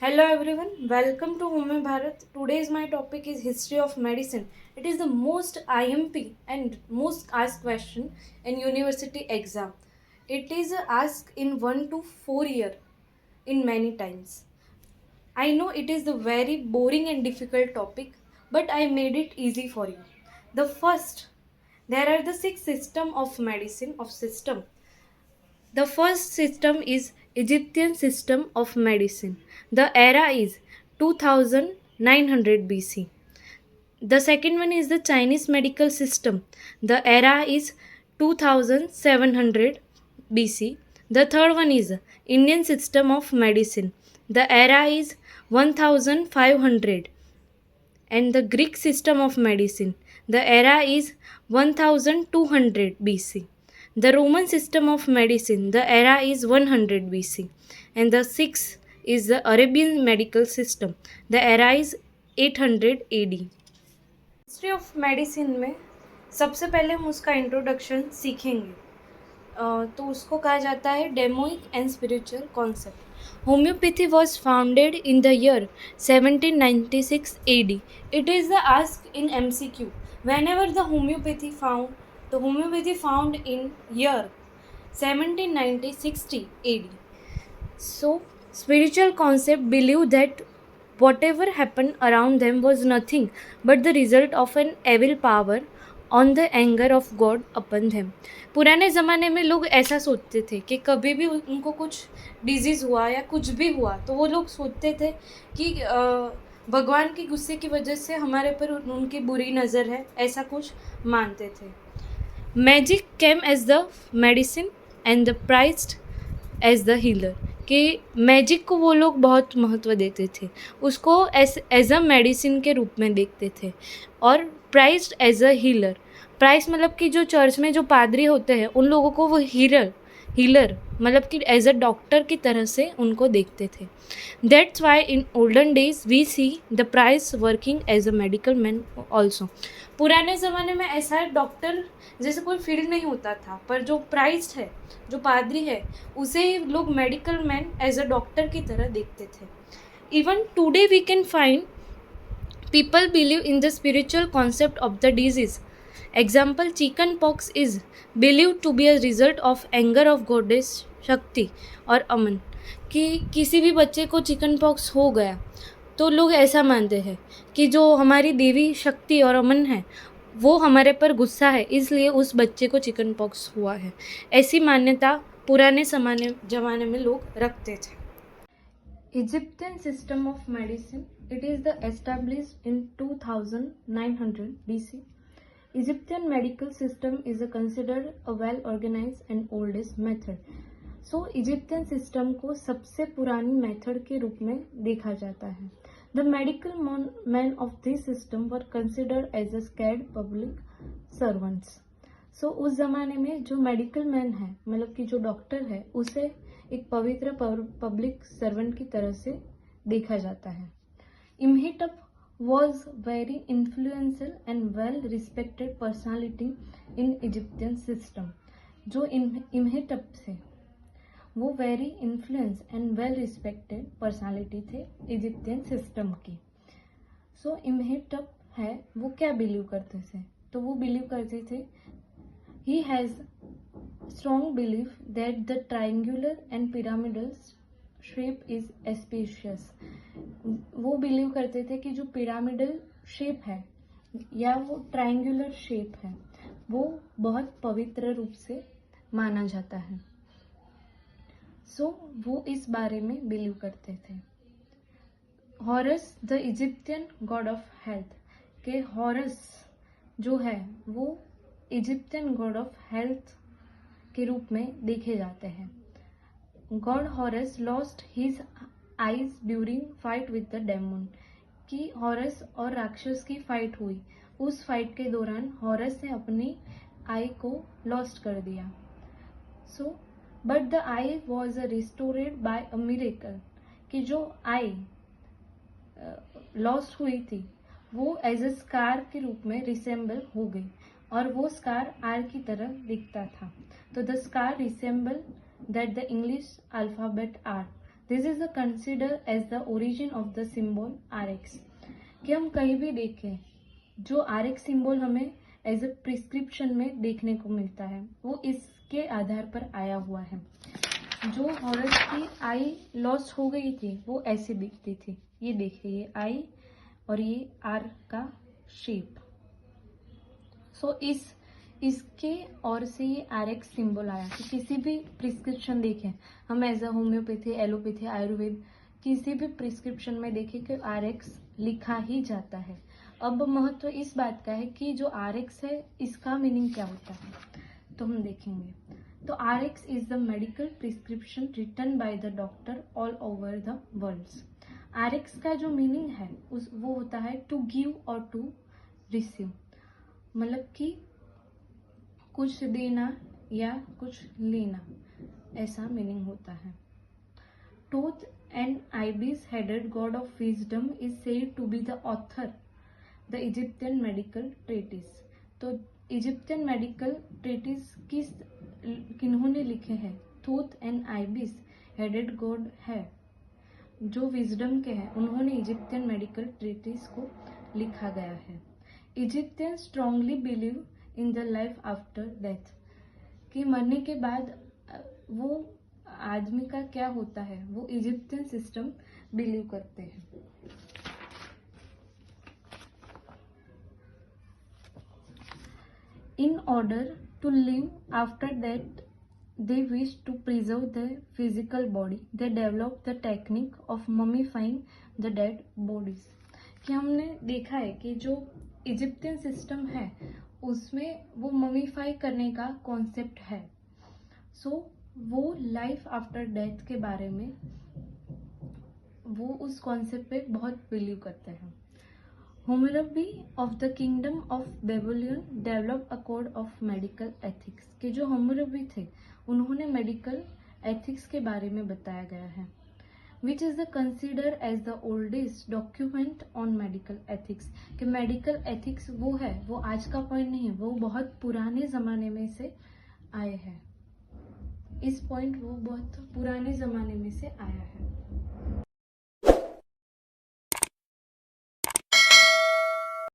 Hello everyone, welcome to Home Bharat. Today's my topic is history of medicine. It is the most IMP and most asked question in university exam. It is asked in 1 to 4 year in many times. I know it is the very boring and difficult topic, but I made it easy for you. The first, there are the six system of medicine of system. The first system is Egyptian system of medicine. The era is 2900 BC. The second one is the Chinese medical system. The era is 2700 BC. The third one is Indian system of medicine. The era is 1500, and the Greek system of medicine. The era is 1200 BC. The Roman system of medicine. The era is 100 BC. And the sixth is the Arabian medical system. The era is 800 AD. History of medicine में सबसे पहले हम उसका introduction सीखेंगे. तो उसको कहा जाता है demonic and spiritual concept. Homeopathy was founded in the year 1796 AD. It is the ask in MCQ. Whenever the homeopathy found in year 1796 AD. So, spiritual concept believe that whatever happened around them was nothing but the result of an evil power on the anger of God upon them. पुराने ज़माने में लोग ऐसा सोचते थे कि कभी भी उनको कुछ डिजीज़ हुआ या कुछ भी हुआ तो वो लोग सोचते थे कि भगवान के गुस्से की वजह से हमारे पर उनकी बुरी नज़र है, ऐसा कुछ मानते थे. Magic came as the medicine and the priest as the healer. कि मैजिक को वो लोग बहुत महत्व देते थे, उसको एज अ मेडिसिन के रूप में देखते थे. और priest as a healer. Priest मतलब कि जो चर्च में जो पादरी होते हैं उन लोगों को वो हीलर मतलब कि एज अ डॉक्टर की तरह से उनको देखते थे. That's why in olden days we see the priest working as a medical man also. पुराने ज़माने में ऐसा डॉक्टर जैसे कोई फील्ड नहीं होता था, पर जो प्राइस्ड है, जो पादरी है, उसे लोग medical man as a doctor की तरह देखते थे. Even today we can find people believe in the spiritual concept of the disease. Example, chicken pox is believed to be a result of anger of goddess शक्ति और अमन. कि किसी भी बच्चे को चिकन पॉक्स हो गया तो लोग ऐसा मानते हैं कि जो हमारी देवी शक्ति और अमन है वो हमारे पर गुस्सा है, इसलिए उस बच्चे को चिकन पॉक्स हुआ है. ऐसी मान्यता पुराने ज़माने में लोग रखते थे. Egyptian system of medicine. It is the established in 2900 BC. Egyptian medical system is considered a well organized and oldest method. So Egyptian system को सबसे पुरानी मेथड के रूप में देखा जाता है. The medical men of this system were considered as a scared public servants. So उस ज़माने में जो मेडिकल मैन है, मतलब कि जो डॉक्टर है, उसे एक पवित्र पब्लिक सर्वेंट की तरह से देखा जाता है. Imhotep was very influential and well respected personality in Egyptian system. जो इम्हेटप थे वो very influence and well respected personality थे इजिप्टियन सिस्टम की. सो इम्हेटप है वो क्या बिलीव करते थे, तो वो बिलीव करते थे he has strong belief that the triangular and pyramidal shape is auspicious. वो बिलीव करते थे कि जो पिरामिडल शेप है या वो ट्रायंगुलर शेप है वो बहुत पवित्र रूप से माना जाता है. सो वो इस बारे में बिलीव करते थे. Harrows the Egyptian God of health. के हॉरस जो है वो इजिप्टियन गॉड ऑफ हेल्थ के रूप में देखे जाते हैं. God harrows lost his eyes during fight with the demon. कि हॉरस और राक्षस की फाइट हुई, उस फाइट के दौरान हॉरस ने अपनी आई को लॉस्ट कर दिया. So but the eye was restored by a miracle. कि जो आई लॉस्ट हुई थी वो एज अ स्कार के रूप में रिसेंबल हो गई और वो स्कार आर की तरह दिखता था. तो the scar resemble that the English alphabet R. This is the consider as the origin of the symbol RX। कि हम कहीं भी देखें जो RX सिंबल हमें एज अ प्रिस्क्रिप्शन में देखने को मिलता है वो इसके आधार पर आया हुआ है। जो हॉरस की आई लॉस्ट हो गई थी वो ऐसे दिखती थी, ये देखिए ये आई और ये R का शेप। सो इसके और से ये RX सिंबल आया कि किसी भी प्रिस्क्रिप्शन देखें हम as a homeopathy, allopathy, Ayurveda किसी भी प्रिस्क्रिप्शन में देखें कि RX लिखा ही जाता है। अब महत्व इस बात का है कि जो RX है इसका मीनिंग क्या होता है, तो हम देखेंगे। तो RX is the medical prescription written by the doctor all over the world. RX का जो मीनिंग है वो होता है टू गिव और टू रिसीव, मतलब कि कुछ देना या कुछ लेना, ऐसा मीनिंग होता है। Thoth and ibis headed god of wisdom is said to be the author the Egyptian medical treatise. तो इजिप्शियन मेडिकल ट्रेटिस किन्होंने लिखे हैं? Thoth and ibis headed god है जो विजडम के हैं, उन्होंने इजिप्शियन मेडिकल ट्रेटिस को लिखा गया है। Egyptian strongly believe in the life after death, कि मरने के बाद वो आदमी का क्या होता है वो इजिप्शियन सिस्टम बिलीव करते हैं। In order to live after that they wish to preserve the physical body, they develop the technique of mummifying the dead bodies। कि हमने देखा है कि जो इजिप्शियन सिस्टम है उसमें वो ममीफाई करने का कॉन्सेप्ट है। सो वो लाइफ आफ्टर डेथ के बारे में वो उस कॉन्सेप्ट पे बहुत बिलीव करते हैं। Hammurabi of the kingdom of Babylon develop a code of medical ethics, के जो होमरबी थे उन्होंने मेडिकल एथिक्स के बारे में बताया गया है। Which is the consider as the oldest document on medical ethics, कि मेडिकल एथिक्स वो है, वो आज का पॉइंट नहीं है, वो बहुत पुराने जमाने में से आए हैं। इस पॉइंट वो बहुत पुराने जमाने में से आया है।